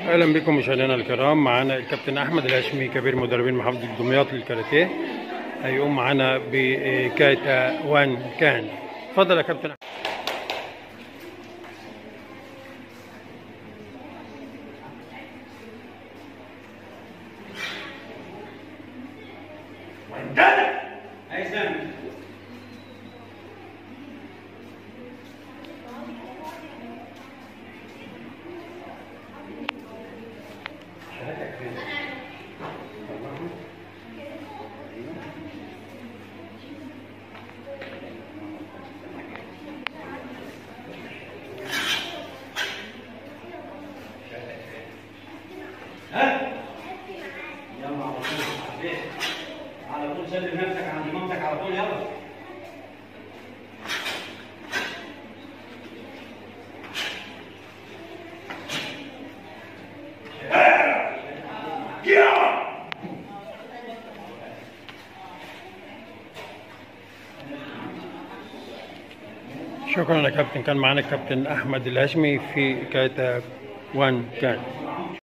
اهلا بكم مشاهدينا الكرام. معانا الكابتن احمد الهاشمي كبير مدربين محافظه دمياط للكاراتيه، هيقوم معانا بكاتا 1 كان. اتفضل يا كابتن احمد. يلا على طول سلم نفسك عند مامتك على طول. يلا شكرا يا كابتن. كان معانا الكابتن احمد الهاشمي في كاتا 1 كان.